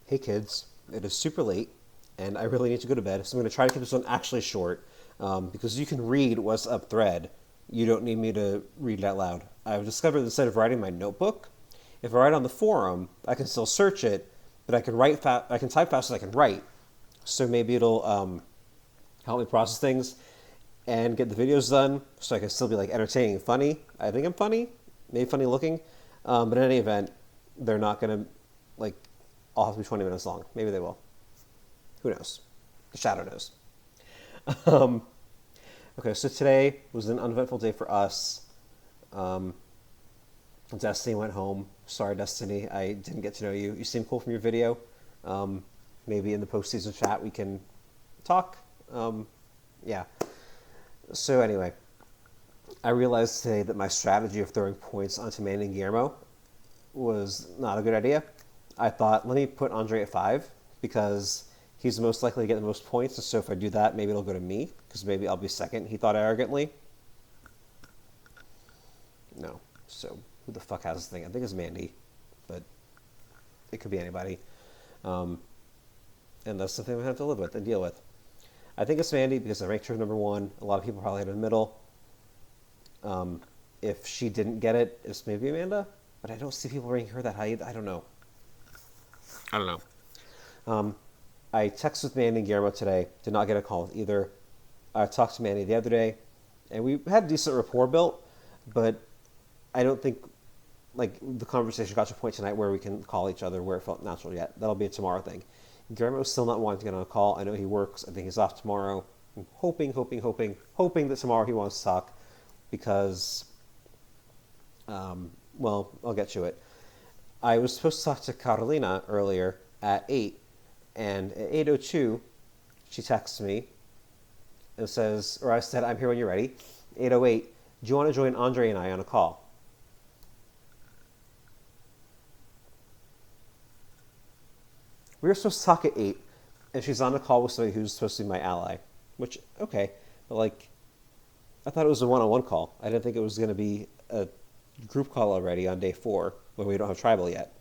Hey kids, it is super late, and I really need to go to bed, so I'm going to try to keep this one actually short, because you can read what's up thread. You don't need me to read it out loud. I've discovered that instead of writing my notebook, if I write on the forum, I can still search it, but I can type fast as I can write. So maybe it'll help me process things and get the videos done, so I can still be like entertaining and funny. I think I'm funny, maybe funny looking, but in any event, they're not gonna like all have to be 20 minutes long. Maybe they will. Who knows? The shadow knows. Um, okay, so today was an uneventful day for us. Um, Destiny went home. Sorry, Destiny, I didn't get to know you. You seem cool from your video. Um, Maybe in the postseason chat we can talk. Yeah. So anyway, I realized today that my strategy of throwing points onto Manny and Guillermo was not a good idea. I thought, let me put Andre at 5 because he's most likely to get the most points. So if I do that, maybe it'll go to me because maybe I'll be second, he thought arrogantly. No. So who the fuck has this thing? I think it's Mandy, but it could be anybody. Um, and that's something we have to live with and deal with. I think it's Mandy because I ranked her number 1. A lot of people probably had her in the middle. If she didn't get it, it's maybe Amanda, but I don't see people ranking her that high. I don't know. I texted with Mandy and Guillermo today. Did not get a call with either. I talked to Mandy the other day, and we had a decent rapport built, but I don't think like the conversation got to a point tonight where we can call each other where it felt natural yet. That'll be a tomorrow thing. Guillermo's still not wanting to get on a call. I know he works. I think he's off tomorrow. I'm hoping that tomorrow he wants to talk because, well, I'll get to it. I was supposed to talk to Carolina earlier at 8, and at 8:02, she texts me and says, or I said, I'm here when you're ready. 8:08, do you want to join Andre and I on a call? We were supposed to talk at 8, and she's on a call with somebody who's supposed to be my ally, which, okay, but like, I thought it was a one-on-one call. I didn't think it was going to be a group call already on day 4 when we don't have tribal yet.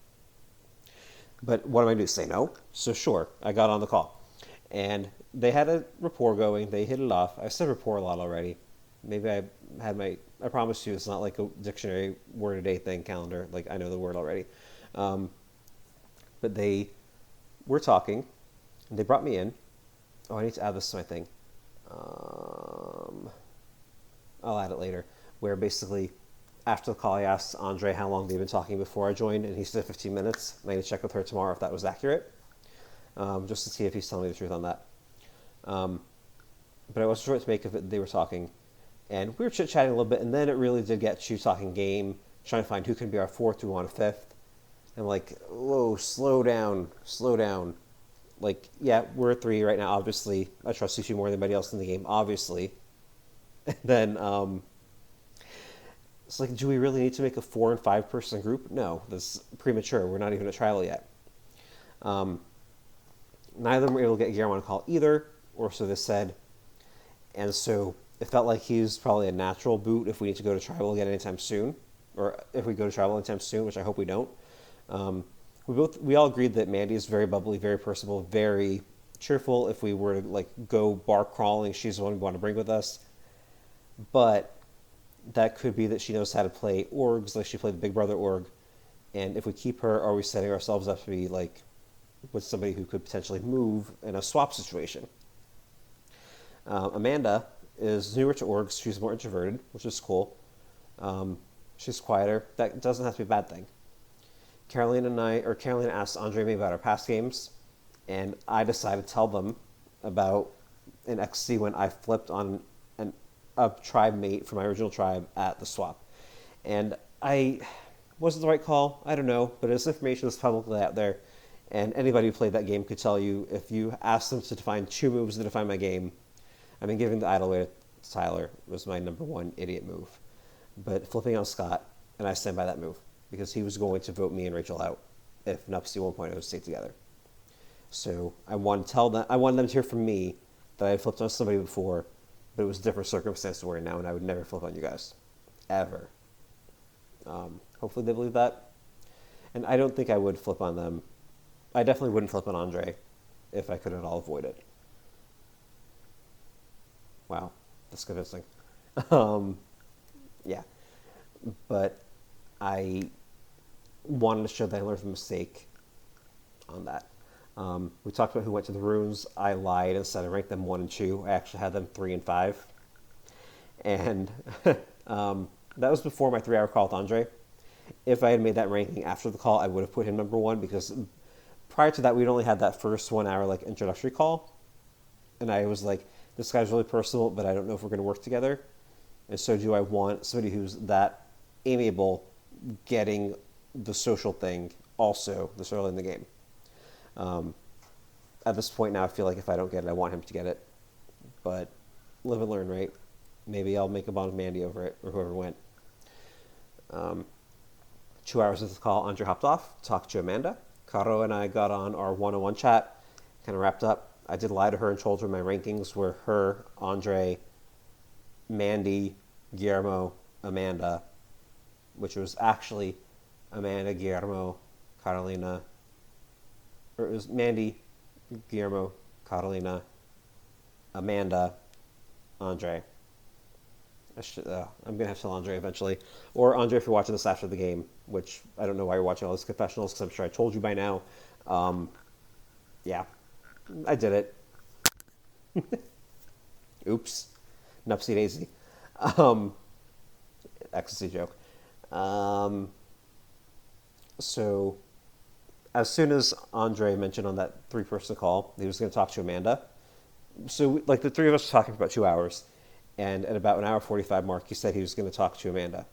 But what am I going to do? Say no? So sure, I got on the call. And they had a rapport going. They hit it off. I said rapport a lot already. Maybe I promise you it's not like a dictionary word a day thing calendar. Like I know the word already. But they were talking. And they brought me in. Oh, I need to add this to my thing. I'll add it later. Where basically after the call, I asked Andre how long they've been talking before I joined, and he said 15 minutes. I need to check with her tomorrow if that was accurate, just to see if he's telling me the truth on that. But I wasn't sure what to make of it. They were talking, and we were chit-chatting a little bit, and then it really did get to talking game, trying to find who can be our 4th, who want a 5th. I'm like, whoa, slow down. Like, yeah, we're a 3 right now, obviously. I trust you 2 more than anybody else in the game, obviously. And then, it's like, do we really need to make a 4 and 5 person group? No, that's premature. We're not even at trial yet. Neither of them were able to get Guillermo on a call either, or so they said. And so it felt like he's probably a natural boot if we need to go to tribal again anytime soon, or if we go to tribal anytime soon, which I hope we don't. We all agreed that Mandy is very bubbly, very personable, very cheerful. If we were to like go bar crawling, she's the one we want to bring with us. But that could be that she knows how to play orgs like she played the Big Brother org. And if we keep her, are we setting ourselves up to be like with somebody who could potentially move in a swap situation? Amanda is newer to orgs. She's more introverted, which is cool. She's quieter. That doesn't have to be a bad thing. Carolina asked Andre me about our past games, and I decided to tell them about an XC when I flipped on a tribe mate from my original tribe at the swap. And was it the right call? I don't know, but this information is publicly out there, and anybody who played that game could tell you if you asked them to define 2 moves to define my game. I mean, giving the idol away to Tyler was my number 1 idiot move. But flipping on Scott, and I stand by that move, because he was going to vote me and Rachel out if Nupsy 1.0 stayed together. So I wanted them to hear from me that I had flipped on somebody before, but it was a different circumstance we're in now, and I would never flip on you guys. Ever. Hopefully they believe that. And I don't think I would flip on them I definitely wouldn't flip on Andre if I could at all avoid it. Wow, that's convincing. Um, yeah, but I wanted to show that I learned from a mistake on that. We talked about who went to the runes. I lied and said I ranked them 1 and 2. I actually had them 3 and 5. And that was before my 3-hour call with Andre. If I had made that ranking after the call, I would have put him number 1 because prior to that, we'd only had that first 1 hour like introductory call. And I was like, this guy's really personal, but I don't know if we're going to work together. And so do I want somebody who's that amiable getting the social thing also this early in the game? At this point now, I feel like if I don't get it, I want him to get it. But live and learn, right? Maybe I'll make a bond with Mandy over it, or whoever went. 2 hours of the call, Andre hopped off, talked to Amanda. Caro and I got on our one-on-one chat, kind of wrapped up. I did lie to her and told her my rankings were her, Andre, Mandy, Guillermo, Amanda, which was actually Amanda, Guillermo, Carolina, or it was Mandy, Guillermo, Carolina, Amanda, Andre. I'm going to have to tell Andre eventually. Or Andre, if you're watching this after the game, which I don't know why you're watching all these confessionals, because I'm sure I told you by now. Yeah, I did it. Oops. Nupsy daisy. Ecstasy joke. So, as soon as Andre mentioned on that 3-person call, he was going to talk to Amanda. So, like, the 3 of us were talking for about 2 hours. And at about an hour 45 mark, he said he was going to talk to Amanda.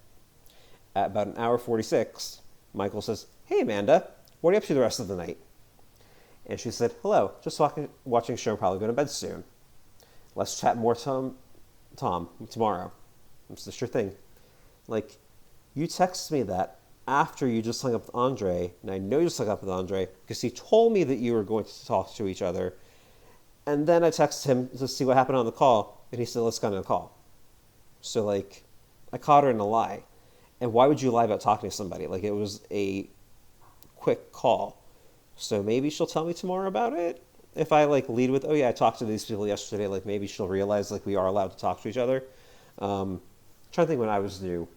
At about an hour 46, Michael says, "Hey, Amanda, what are you up to the rest of the night?" And she said, "Hello, just watching a show, probably going to bed soon. Let's chat more, Tom, tomorrow." I said, "Sure thing." Like, you texted me that after you just hung up with Andre, and I know you just hung up with Andre because he told me that you were going to talk to each other. And then I texted him to see what happened on the call, and he said, "Let's go on the call." So, like, I caught her in a lie. And why would you lie about talking to somebody? Like, it was a quick call. So maybe she'll tell me tomorrow about it. If I, like, lead with, "Oh, yeah, I talked to these people yesterday," like, maybe she'll realize, like, we are allowed to talk to each other. I'm trying to think when I was new.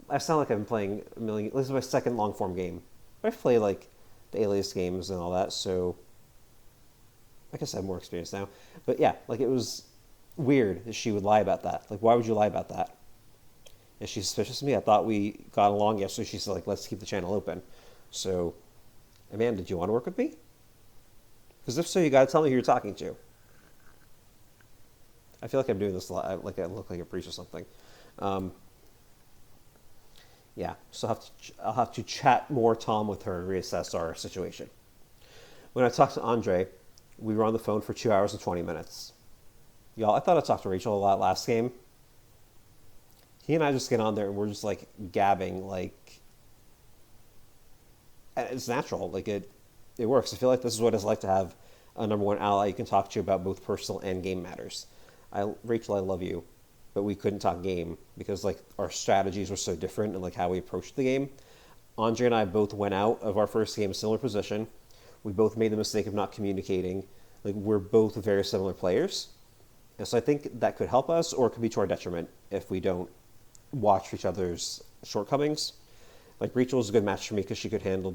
I sound like I've been playing a million. This is my second long-form game. But I've played, like, the Alias games and all that, so I guess I have more experience now. But yeah, like, it was weird that she would lie about that. Like, why would you lie about that? Is she suspicious of me? I thought we got along yesterday. She said, like, let's keep the channel open. So, Amanda, did you want to work with me? Because if so, you got to tell me who you're talking to. I feel like I'm doing this a lot. Like, I look like a priest or something. Yeah, so I'll have to chat more Tom with her and reassess our situation. When I talked to Andre, we were on the phone for 2 hours and 20 minutes. Y'all, I thought I talked to Rachel a lot last game. He and I just get on there and we're just, like, gabbing, like, it's natural. Like, it works. I feel like this is what it's like to have a number 1 ally you can talk to about both personal and game matters. Rachel, I love you, but we couldn't talk game because, like, our strategies were so different and, like, how we approached the game. Andre and I both went out of our first game in a similar position. We both made the mistake of not communicating. Like, we're both very similar players. And so I think that could help us, or it could be to our detriment if we don't watch each other's shortcomings. Like, Rachel was a good match for me because she could handle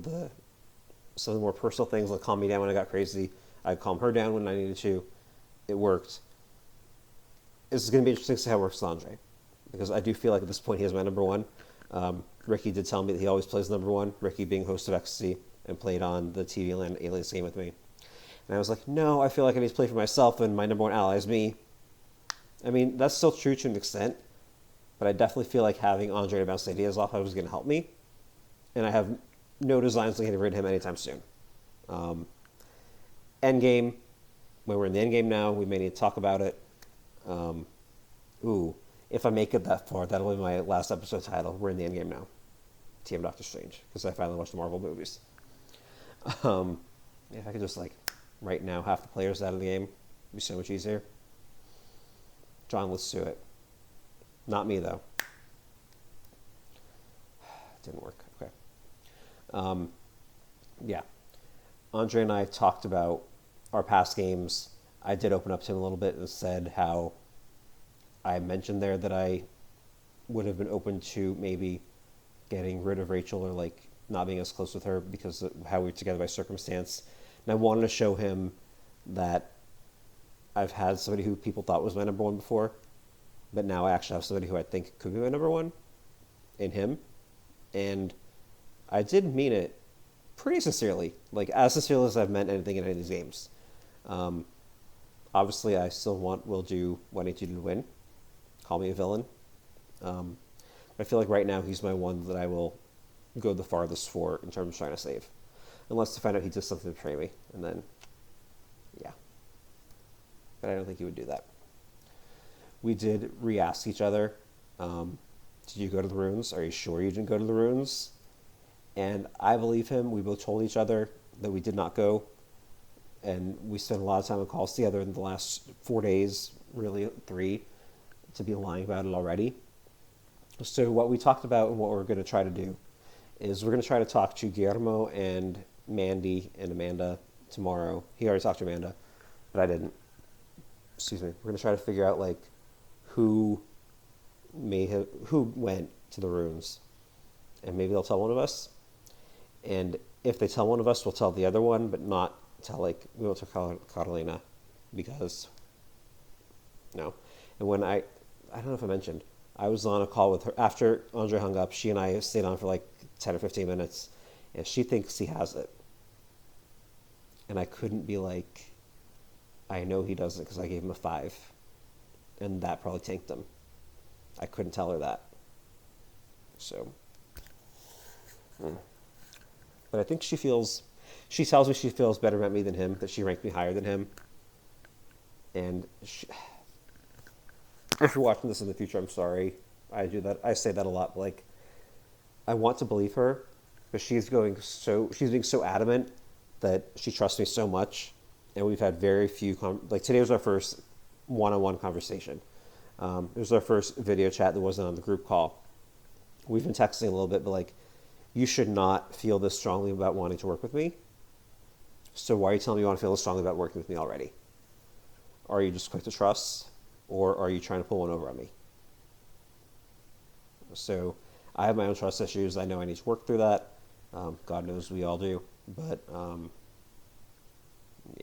some of the more personal things, like calm me down when I got crazy. I'd calm her down when I needed to. It worked. It's going to be interesting to see how it works with Andre, because I do feel like at this point he is my number 1. Ricky did tell me that he always plays number 1, Ricky being host of Ecstasy, and played on the TV Land Alias game with me. And I was like, no, I feel like I need to play for myself, and my number 1 ally is me. I mean, that's still true to an extent, but I definitely feel like having Andre to bounce ideas off was going to help me. And I have no designs on getting rid of him anytime soon. Endgame, when we're in the endgame now, we may need to talk about it. If I make it that far, that'll be my last episode title. We're in the endgame now. TM Doctor Strange, because I finally watched the Marvel movies. If I could just, like, right now, half the players out of the game, it'd be so much easier. John, let's do it. Not me, though. Didn't work. Okay. Yeah. Andre and I talked about our past games. I did open up to him a little bit and said how I mentioned there that I would have been open to maybe getting rid of Rachel or like not being as close with her because of how we were together by circumstance. And I wanted to show him that I've had somebody who people thought was my number one before, but now I actually have somebody who I think could be my number one in him. And I did mean it pretty sincerely, like as sincerely as I've meant anything in any of these games. Um, Obviously, I still will do what I need to do to win. Call me a villain. Um, I feel like right now he's my one that I will go the farthest for in terms of trying to save. Unless to find out he does something to betray me. And then, yeah. But I don't think he would do that. We did re-ask each other, did you go to the ruins? Are you sure you didn't go to the ruins? And I believe him. We both told each other that we did not go. And we spent a lot of time on calls together in the last 4 days, really 3, to be lying about it already. So what we talked about and what we're going to try to do is we're going to try to talk to Guillermo and Mandy and Amanda tomorrow. He already talked to Amanda, but I didn't. Excuse me. We're going to try to figure out like who went to the ruins, and maybe they'll tell one of us. And if they tell one of us, we'll tell the other one, but not tell we won't tell Catalina because no. And when I don't know if I mentioned, I was on a call with her after Andre hung up. She and I stayed on for like 10 or 15 minutes, and she thinks he has it. And I couldn't be like, I know he doesn't because I gave him a 5, and that probably tanked him. I couldn't tell her that. So, but I think she tells me she feels better about me than him, that she ranked me higher than him. And if you're watching this in the future, I'm sorry. I do that. I say that a lot. But like, I want to believe her, but she's being so adamant that she trusts me so much. And we've had very few, today was our first one-on-one conversation. It was our first video chat that wasn't on the group call. We've been texting a little bit, but like, you should not feel this strongly about wanting to work with me. So why are you telling me you want to feel this strongly about working with me already? Are you just quick to trust, or are you trying to pull one over on me? So I have my own trust issues. I know I need to work through that. God knows we all do. But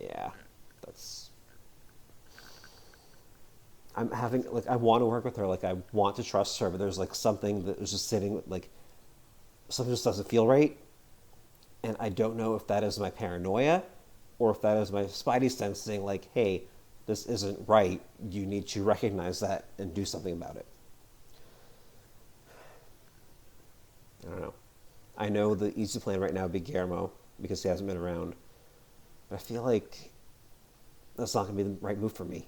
yeah, I'm having, I want to work with her. I want to trust her, but there's something that is just sitting, something just doesn't feel right. And I don't know if that is my paranoia or if that is my spidey sense saying hey, this isn't right. You need to recognize that and do something about it. I don't know. I know the easy plan right now would be Guillermo because he hasn't been around. But I feel like that's not going to be the right move for me.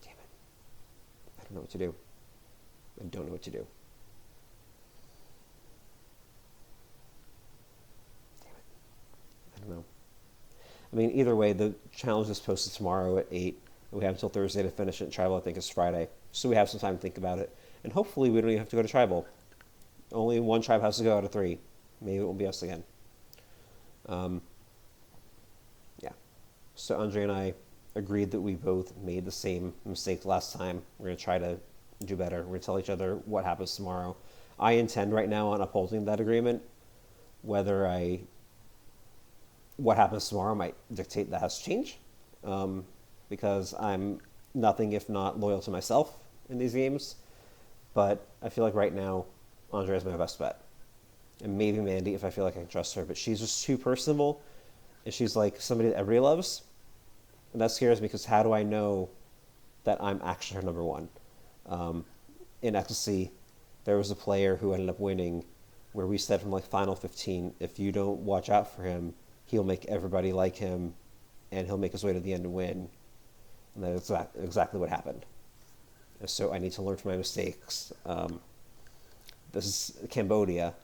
Damn it. I don't know what to do. I don't know what to do. Damn it. I don't know. I mean, either way, the challenge is posted tomorrow at 8. And we have until Thursday to finish it. Tribal, I think, is Friday. So we have some time to think about it. And hopefully we don't even have to go to Tribal. Only one tribe has to go out of 3. Maybe it won't be us again. Yeah. So Andre and I agreed that we both made the same mistake last time. We're going to try to do better. We're going to tell each other what happens tomorrow. I intend right now on upholding that agreement. What happens tomorrow might dictate that has to change. Because I'm nothing if not loyal to myself in these games. But I feel like right now, Andre is my best bet. And maybe Mandy if I feel like I can trust her. But she's just too personable. And she's like somebody that everybody loves. And that scares me because how do I know that I'm actually her number one? In Ecstasy, there was a player who ended up winning where we said from Final 15, if you don't watch out for him, he'll make everybody like him and he'll make his way to the end and win. And that's exactly what happened. So I need to learn from my mistakes. This is Cambodia.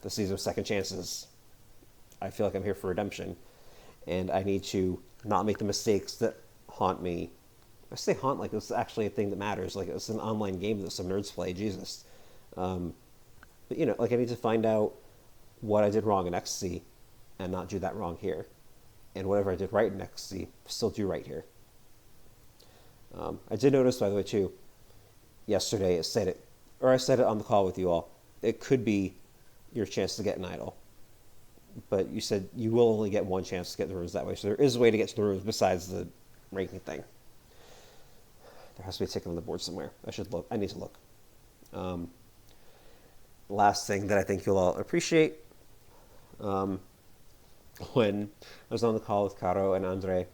This is second chances. I feel like I'm here for redemption. And I need to not make the mistakes that haunt me. I say haunt like it's actually a thing that matters. It's an online game that some nerds play. Jesus. But I need to find out what I did wrong in ecstasy and not do that wrong here. And whatever I did right in ecstasy, still do right here. I did notice, by the way, too, yesterday I said it on the call with you all. It could be your chance to get an idol. But you said you will only get one chance to get the rooms that way. So there is a way to get to the rooms besides the ranking thing. There has to be a ticket on the board somewhere. I should look. I need to look. Last thing that I think you'll all appreciate, when I was on the call with Caro and Andre,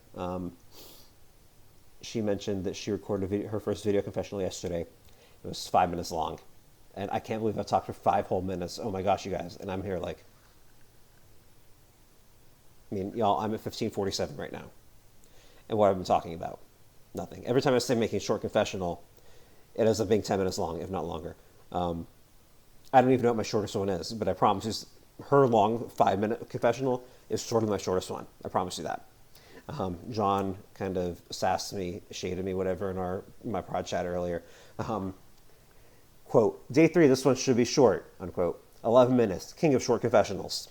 she mentioned that she recorded her first video confessional yesterday. It was 5 minutes long. And I can't believe I talked for 5 whole minutes. Oh my gosh, you guys. And I'm here like, I mean, y'all, I'm at 15:47 right now. And what I've been talking about? Nothing. Every time I say making a short confessional, it ends up being 10 minutes long, if not longer. I don't even know what my shortest one is, but I promise you, her long 5-minute confessional is shorter than my shortest one. I promise you that. John kind of sassed me, shaded me, whatever, in my prod chat earlier. Quote, day 3, this one should be short, unquote. 11 minutes, king of short confessionals.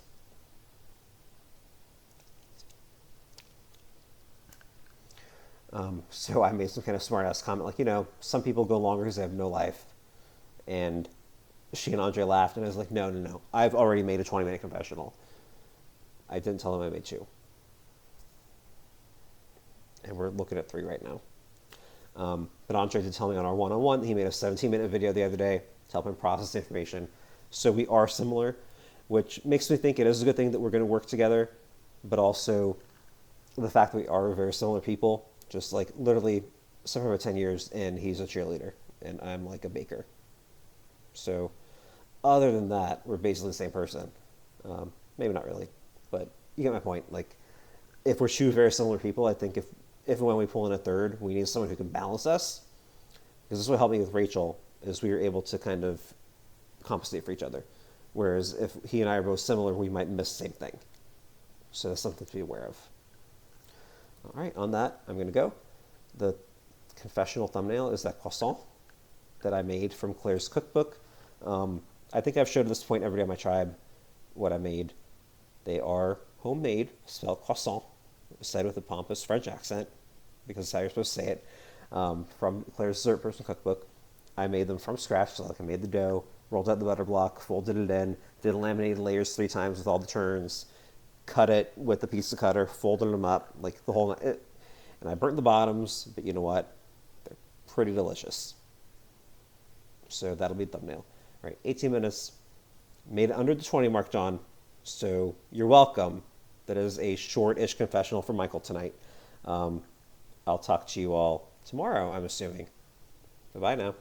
So I made some kind of smart-ass comment, like, some people go longer because they have no life. And she and Andre laughed, and I was like, no. I've already made a 20-minute confessional. I didn't tell them I made 2. And we're looking at 3 right now. But Andre did tell me on our one-on-one, he made a 17-minute video the other day to help him process information. So we are similar, which makes me think it is a good thing that we're going to work together, but also the fact that we are very similar people, just like literally somewhere about 10 years, and he's a cheerleader, and I'm like a baker. So other than that, we're basically the same person. Maybe not really, but you get my point. Like, if we're 2 very similar people, I think if and when we pull in a third, we need someone who can balance us. Because this is what helped me with Rachel, is we were able to kind of compensate for each other. Whereas if he and I are both similar, we might miss the same thing. So that's something to be aware of. All right, on that, I'm going to go. The confessional thumbnail is that croissant that I made from Claire's cookbook. I think I've showed at this point every day on my tribe what I made. They are homemade, spelled croissant, said with a pompous French accent, because that's how you're supposed to say it, from Claire's Dessert Person cookbook. I made them from scratch, so like I made the dough, rolled out the butter block, folded it in, did laminated layers 3 times with all the turns, cut it with the pizza cutter, folded them up, like the whole, and I burnt the bottoms, but you know what? They're pretty delicious. So that'll be the thumbnail. All right, 18 minutes, made it under the 20 mark, John, so you're welcome. That is a short-ish confessional for Michael tonight. I'll talk to you all tomorrow, I'm assuming. Bye-bye now.